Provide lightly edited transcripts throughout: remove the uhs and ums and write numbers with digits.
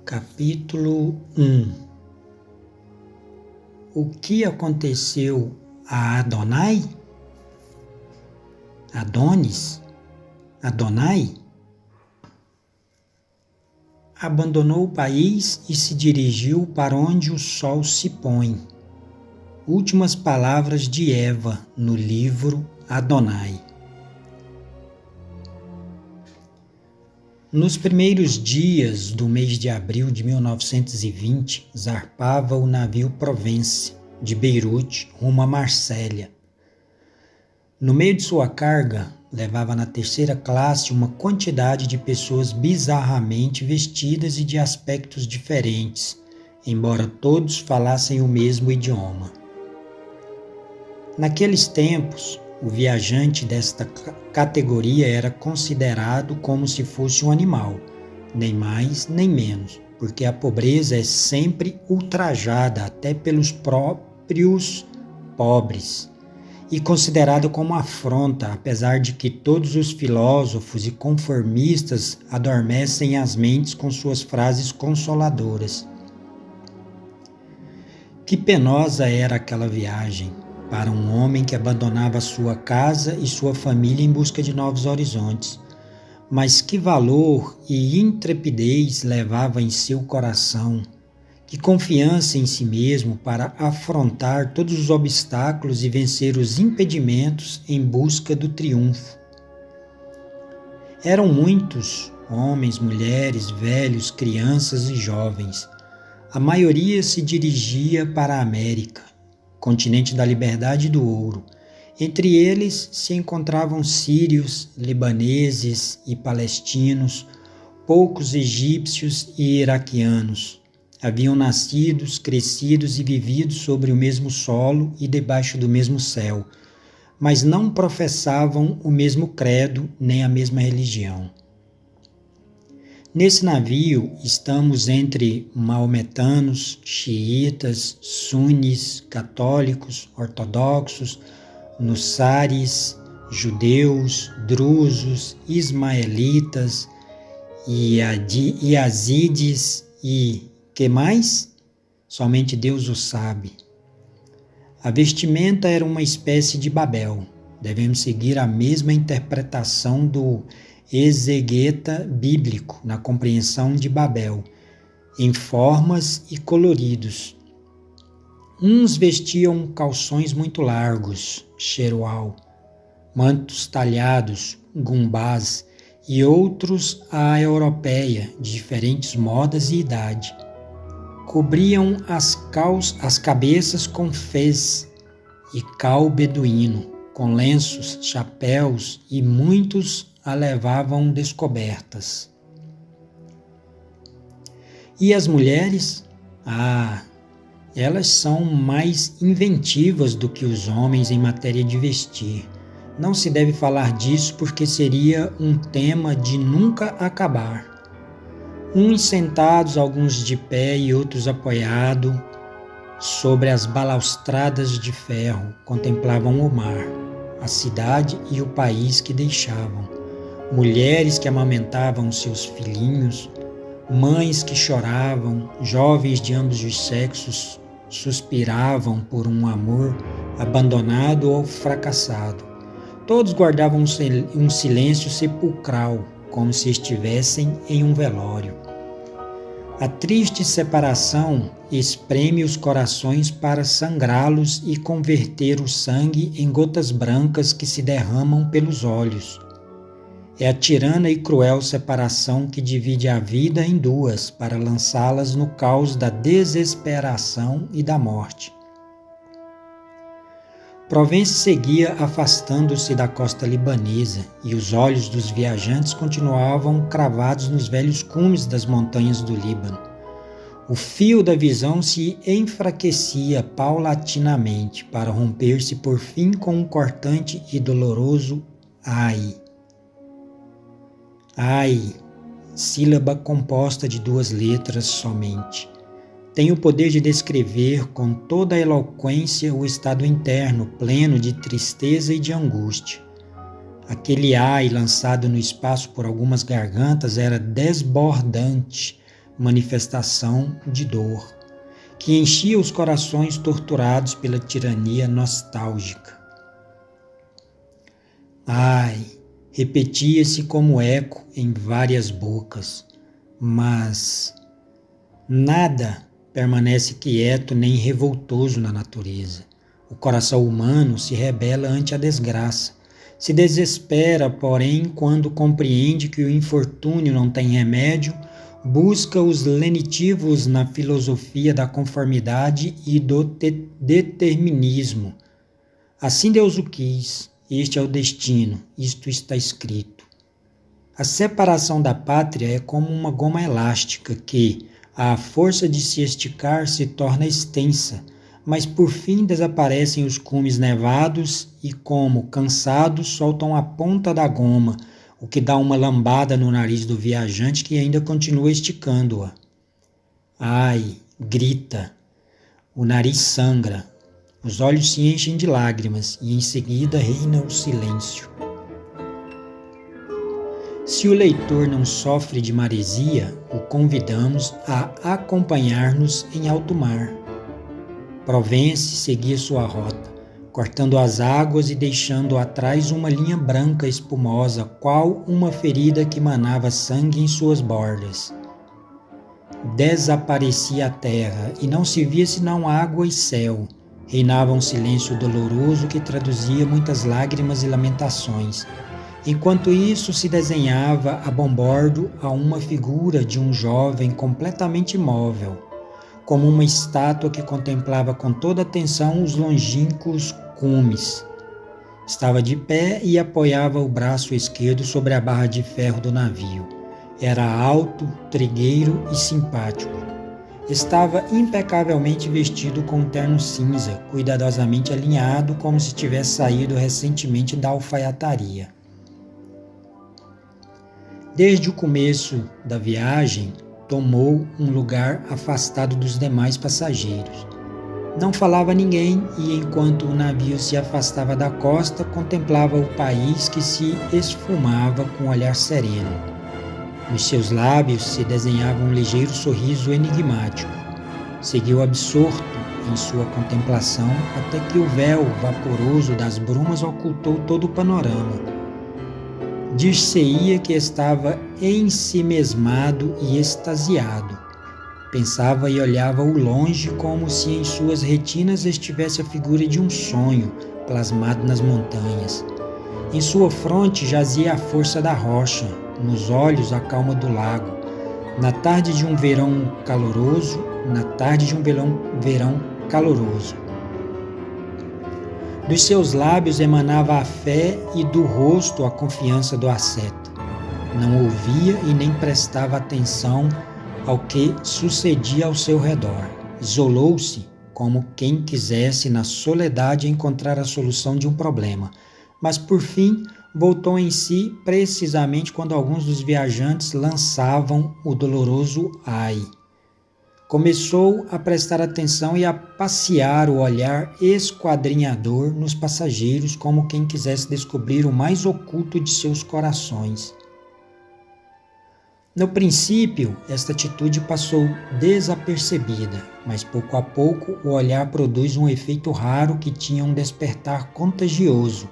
Capítulo 1. O que aconteceu a Adonai? Adonai abandonou o país e se dirigiu para onde o sol se põe. Últimas palavras de Eva no livro Adonai. Nos primeiros dias do mês de abril de 1920, zarpava o navio Provence, de Beirute, rumo a Marsella. No meio de sua carga, levava na terceira classe uma quantidade de pessoas bizarramente vestidas e de aspectos diferentes, embora todos falassem o mesmo idioma. Naqueles tempos, o viajante desta categoria era considerado como se fosse um animal, nem mais nem menos, porque a pobreza é sempre ultrajada até pelos próprios pobres, e considerada como afronta, apesar de que todos os filósofos e conformistas adormecem as mentes com suas frases consoladoras. Que penosa era aquela viagem para um homem que abandonava sua casa e sua família em busca de novos horizontes. Mas que valor e intrepidez levava em seu coração, que confiança em si mesmo para afrontar todos os obstáculos e vencer os impedimentos em busca do triunfo. Eram muitos, homens, mulheres, velhos, crianças e jovens. A maioria se dirigia para a América, continente da liberdade e do ouro. Entre eles se encontravam sírios, libaneses e palestinos, poucos egípcios e iraquianos. Haviam nascidos, crescidos e vivido sobre o mesmo solo e debaixo do mesmo céu, mas não professavam o mesmo credo nem a mesma religião. Nesse navio estamos entre maometanos, xiitas, sunis, católicos, ortodoxos, nussaris, judeus, drusos, ismaelitas, yazidis e que mais? Somente Deus o sabe. A vestimenta era uma espécie de Babel. Devemos seguir a mesma interpretação do exegeta bíblico na compreensão de Babel, em formas e coloridos. Uns vestiam calções muito largos, sherual, mantos talhados, gumbás, e outros a europeia, de diferentes modas e idade. Cobriam as cabeças com fez e cal beduíno, com lenços, chapéus, e muitos a levavam descobertas. E as mulheres? Elas são mais inventivas do que os homens em matéria de vestir. Não se deve falar disso porque seria um tema de nunca acabar. Uns sentados, alguns de pé e outros apoiados sobre as balaustradas de ferro, contemplavam o mar, a cidade e o país que deixavam. Mulheres que amamentavam seus filhinhos, mães que choravam, jovens de ambos os sexos suspiravam por um amor abandonado ou fracassado. Todos guardavam um silêncio sepulcral, como se estivessem em um velório. A triste separação espreme os corações para sangrá-los e converter o sangue em gotas brancas que se derramam pelos olhos. É a tirana e cruel separação que divide a vida em duas para lançá-las no caos da desesperação e da morte. Provence seguia afastando-se da costa libanesa e os olhos dos viajantes continuavam cravados nos velhos cumes das montanhas do Líbano. O fio da visão se enfraquecia paulatinamente para romper-se por fim com um cortante e doloroso ai. Ai, sílaba composta de duas letras somente. Tem o poder de descrever com toda a eloquência o estado interno pleno de tristeza e de angústia. Aquele ai lançado no espaço por algumas gargantas era desbordante, manifestação de dor, que enchia os corações torturados pela tirania nostálgica. Ai, repetia-se como eco em várias bocas, mas nada permanece quieto nem revoltoso na natureza. O coração humano se rebela ante a desgraça, se desespera, porém, quando compreende que o infortúnio não tem remédio, busca os lenitivos na filosofia da conformidade e do determinismo. Assim Deus o quis, este é o destino, isto está escrito. A separação da pátria é como uma goma elástica que, à força de se esticar, se torna extensa, mas por fim desaparecem os cumes nevados e, como cansados, soltam a ponta da goma, o que dá uma lambada no nariz do viajante que ainda continua esticando-a. Ai, grita, o nariz sangra, os olhos se enchem de lágrimas e em seguida reina o silêncio. Se o leitor não sofre de maresia, o convidamos a acompanhar-nos em alto mar. Provence seguia sua rota, cortando as águas e deixando atrás uma linha branca espumosa, qual uma ferida que manava sangue em suas bordas. Desaparecia a terra, e não se via senão água e céu. Reinava um silêncio doloroso que traduzia muitas lágrimas e lamentações. Enquanto isso, se desenhava a bombordo a uma figura de um jovem completamente imóvel, como uma estátua que contemplava com toda atenção os longínquos cumes. Estava de pé e apoiava o braço esquerdo sobre a barra de ferro do navio. Era alto, trigueiro e simpático. Estava impecavelmente vestido com um terno cinza, cuidadosamente alinhado, como se tivesse saído recentemente da alfaiataria. Desde o começo da viagem, tomou um lugar afastado dos demais passageiros. Não falava a ninguém e, enquanto o navio se afastava da costa, contemplava o país que se esfumava com um olhar sereno. Nos seus lábios se desenhava um ligeiro sorriso enigmático. Seguiu absorto em sua contemplação até que o véu vaporoso das brumas ocultou todo o panorama. Dir-se-ia que estava ensimesmado e extasiado. Pensava e olhava ao longe como se em suas retinas estivesse a figura de um sonho plasmado nas montanhas. Em sua fronte jazia a força da rocha, nos olhos a calma do lago. Na tarde de um verão caloroso, Dos seus lábios emanava a fé e do rosto a confiança do asceta. Não ouvia e nem prestava atenção ao que sucedia ao seu redor. Isolou-se como quem quisesse na soledade encontrar a solução de um problema, mas por fim voltou em si precisamente quando alguns dos viajantes lançavam o doloroso ai. Começou a prestar atenção e a passear o olhar esquadrinhador nos passageiros como quem quisesse descobrir o mais oculto de seus corações. No princípio, esta atitude passou desapercebida, mas pouco a pouco o olhar produz um efeito raro que tinha um despertar contagioso.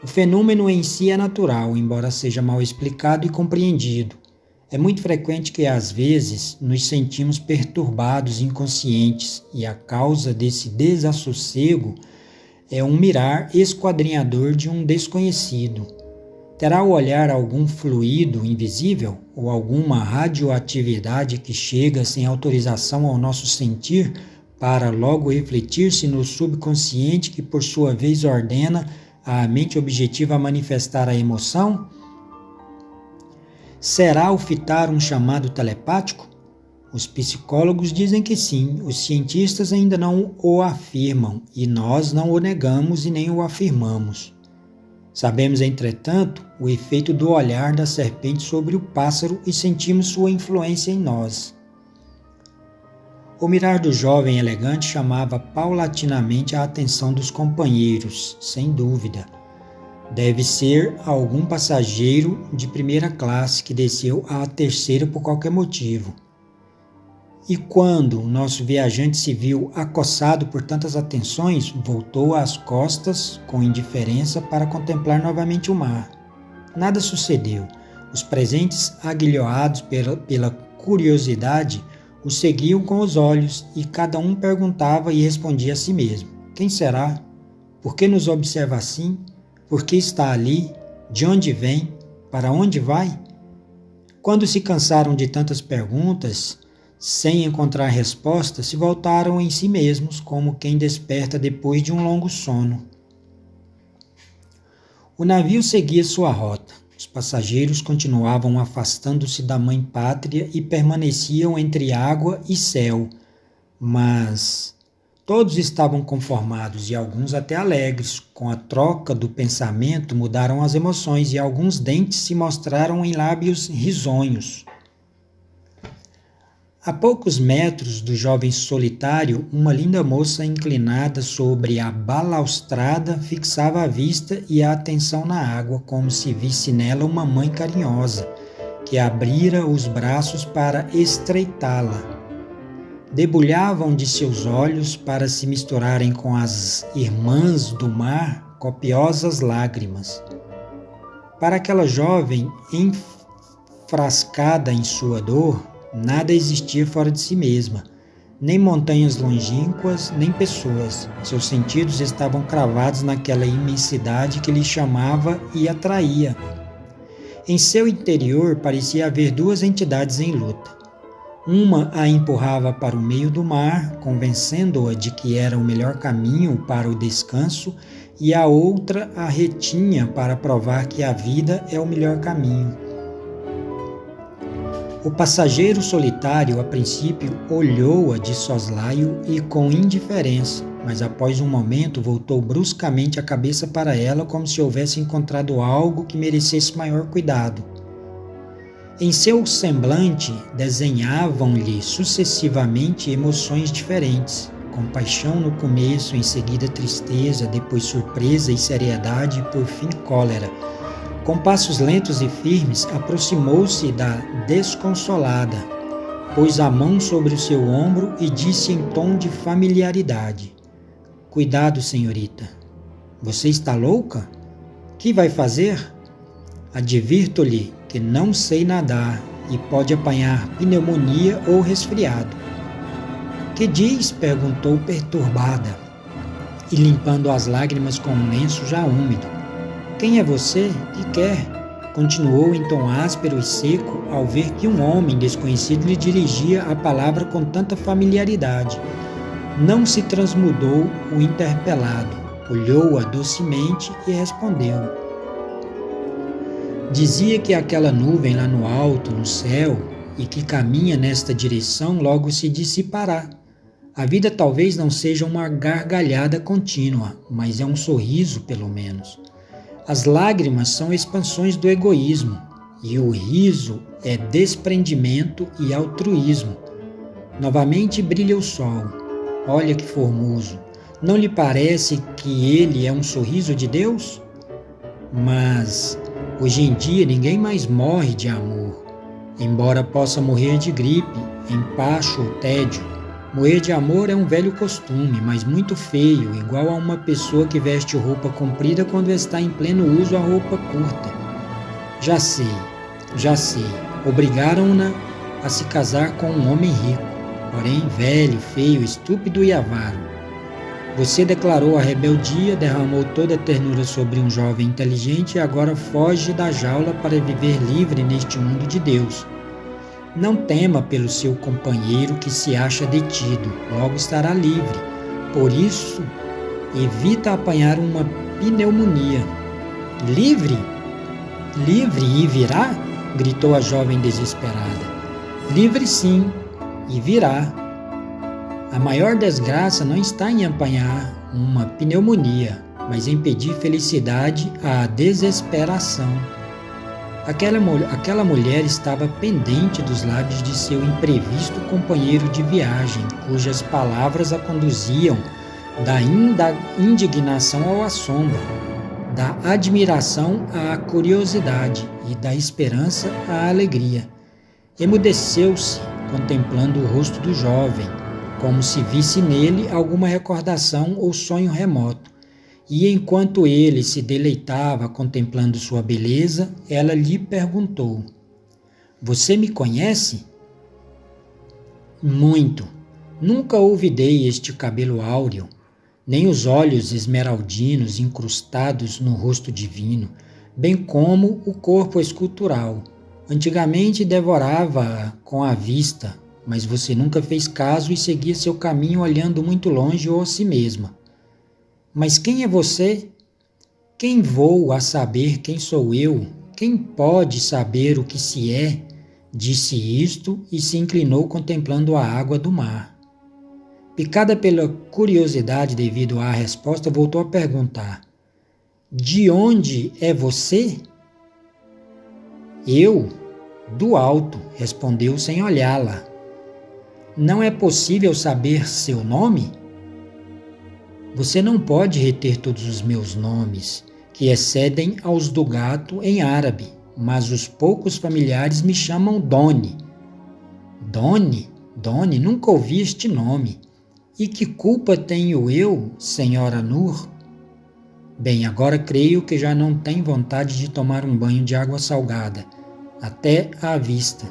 O fenômeno em si é natural, embora seja mal explicado e compreendido. É muito frequente que, às vezes, nos sentimos perturbados e inconscientes, e a causa desse desassossego é um mirar esquadrinhador de um desconhecido. Terá o olhar algum fluido invisível ou alguma radioatividade que chega sem autorização ao nosso sentir para logo refletir-se no subconsciente que, por sua vez, ordena à mente objetiva a manifestar a emoção? Será o fitar um chamado telepático? Os psicólogos dizem que sim, os cientistas ainda não o afirmam e nós não o negamos e nem o afirmamos. Sabemos, entretanto, o efeito do olhar da serpente sobre o pássaro e sentimos sua influência em nós. O mirar do jovem elegante chamava paulatinamente a atenção dos companheiros, sem dúvida. Deve ser algum passageiro de primeira classe que desceu à terceira por qualquer motivo. E quando o nosso viajante se viu acossado por tantas atenções, voltou às costas com indiferença para contemplar novamente o mar. Nada sucedeu. Os presentes, aguilhoados pela curiosidade, o seguiam com os olhos e cada um perguntava e respondia a si mesmo: quem será? Por que nos observa assim? Por que está ali? De onde vem? Para onde vai? Quando se cansaram de tantas perguntas, sem encontrar resposta, se voltaram em si mesmos, como quem desperta depois de um longo sono. O navio seguia sua rota. Os passageiros continuavam afastando-se da mãe pátria e permaneciam entre água e céu, mas todos estavam conformados e alguns até alegres. Com a troca do pensamento mudaram as emoções e alguns dentes se mostraram em lábios risonhos. A poucos metros do jovem solitário, uma linda moça inclinada sobre a balaustrada fixava a vista e a atenção na água, como se visse nela uma mãe carinhosa, que abrira os braços para estreitá-la. Debulhavam de seus olhos para se misturarem com as irmãs do mar copiosas lágrimas. Para aquela jovem enfrascada em sua dor, nada existia fora de si mesma, nem montanhas longínquas, nem pessoas. Seus sentidos estavam cravados naquela imensidade que lhe chamava e atraía. Em seu interior parecia haver duas entidades em luta. Uma a empurrava para o meio do mar, convencendo-a de que era o melhor caminho para o descanso, e a outra a retinha para provar que a vida é o melhor caminho. O passageiro solitário, a princípio, olhou-a de soslaio e com indiferença, mas após um momento voltou bruscamente a cabeça para ela como se houvesse encontrado algo que merecesse maior cuidado. Em seu semblante desenhavam-lhe sucessivamente emoções diferentes, compaixão no começo, em seguida tristeza, depois surpresa e seriedade e por fim cólera. Com passos lentos e firmes, aproximou-se da desconsolada, pôs a mão sobre o seu ombro e disse em tom de familiaridade: cuidado, senhorita. Você está louca? Que vai fazer? Advirto-lhe que não sei nadar e pode apanhar pneumonia ou resfriado. Que diz? Perguntou perturbada e limpando as lágrimas com um lenço já úmido. Quem é você? Que quer? Continuou em tom áspero e seco ao ver que um homem desconhecido lhe dirigia a palavra com tanta familiaridade. Não se transmudou o interpelado, olhou-a docemente e respondeu. Dizia que aquela nuvem lá no alto, no céu, e que caminha nesta direção logo se dissipará. A vida talvez não seja uma gargalhada contínua, mas é um sorriso pelo menos. As lágrimas são expansões do egoísmo, e o riso é desprendimento e altruísmo. Novamente brilha o sol. Olha que formoso. Não lhe parece que ele é um sorriso de Deus? Mas, hoje em dia, ninguém mais morre de amor. Embora possa morrer de gripe, empacho ou tédio, morrer de amor é um velho costume, mas muito feio, igual a uma pessoa que veste roupa comprida quando está em pleno uso a roupa curta. Já sei. Obrigaram-na a se casar com um homem rico, porém velho, feio, estúpido e avaro. Você declarou a rebeldia, derramou toda a ternura sobre um jovem inteligente e agora foge da jaula para viver livre neste mundo de Deus. Não tema pelo seu companheiro que se acha detido, logo estará livre. Por isso, evita apanhar uma pneumonia. Livre? Livre e virá? Gritou a jovem desesperada. Livre sim, e virá. A maior desgraça não está em apanhar uma pneumonia, mas em pedir felicidade à desesperação. Aquela mulher estava pendente dos lábios de seu imprevisto companheiro de viagem, cujas palavras a conduziam da indignação ao assombro, da admiração à curiosidade e da esperança à alegria. Emudeceu-se, contemplando o rosto do jovem, como se visse nele alguma recordação ou sonho remoto. E enquanto ele se deleitava contemplando sua beleza, ela lhe perguntou: Você me conhece? Muito. Nunca olvidei este cabelo áureo, nem os olhos esmeraldinos incrustados no rosto divino, bem como o corpo escultural. Antigamente devorava-a com a vista, mas você nunca fez caso e seguia seu caminho olhando muito longe ou a si mesma. Mas quem é você? Quem vou a saber quem sou eu? Quem pode saber o que se é? Disse isto e se inclinou contemplando a água do mar. Picada pela curiosidade devido à resposta, voltou a perguntar: De onde é você? Eu? Do alto, respondeu sem olhá-la. Não é possível saber seu nome? Você não pode reter todos os meus nomes, que excedem aos do gato em árabe, mas os poucos familiares me chamam Doni. Doni? Doni? Nunca ouvi este nome. E que culpa tenho eu, senhora Nur? Bem, agora creio que já não tem vontade de tomar um banho de água salgada, até à vista.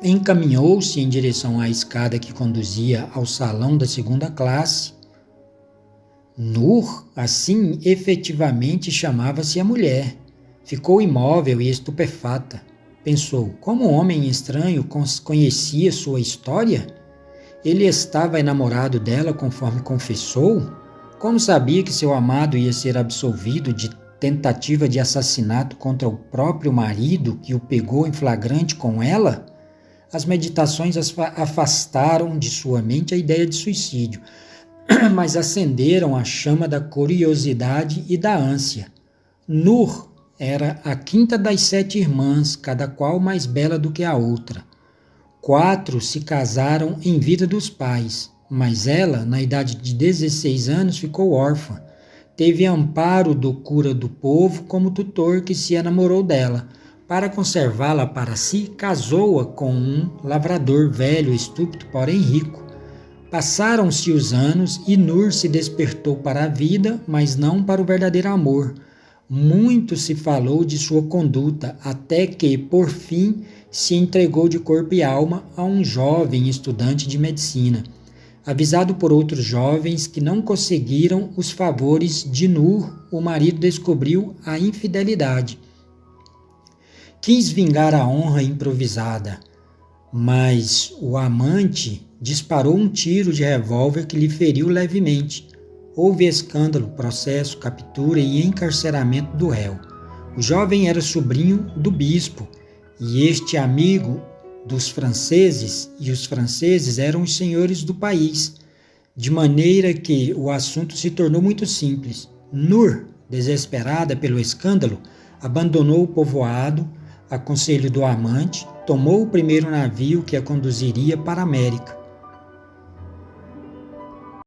Encaminhou-se em direção à escada que conduzia ao salão da segunda classe. Nur, assim efetivamente chamava-se a mulher. Ficou imóvel e estupefata. Pensou, como um homem estranho conhecia sua história? Ele estava enamorado dela conforme confessou? Como sabia que seu amado ia ser absolvido de tentativa de assassinato contra o próprio marido que o pegou em flagrante com ela? As meditações afastaram de sua mente a ideia de suicídio, mas acenderam a chama da curiosidade e da ânsia. Nur era a quinta das 7 irmãs, cada qual mais bela do que a outra. 4 se casaram em vida dos pais, mas ela, na idade de 16 anos, ficou órfã. Teve amparo do cura do povo como tutor que se enamorou dela. Para conservá-la para si, casou-a com um lavrador velho, estúpido, porém rico. Passaram-se os anos e Nur se despertou para a vida, mas não para o verdadeiro amor. Muito se falou de sua conduta, até que, por fim, se entregou de corpo e alma a um jovem estudante de medicina. Avisado por outros jovens que não conseguiram os favores de Nur, o marido descobriu a infidelidade. Quis vingar a honra improvisada, mas o amante disparou um tiro de revólver que lhe feriu levemente. Houve escândalo, processo, captura e encarceramento do réu. O jovem era sobrinho do bispo, e este amigo dos franceses, e os franceses eram os senhores do país, de maneira que o assunto se tornou muito simples. Nur, desesperada pelo escândalo, abandonou o povoado, a conselho do amante, tomou o primeiro navio que a conduziria para a América.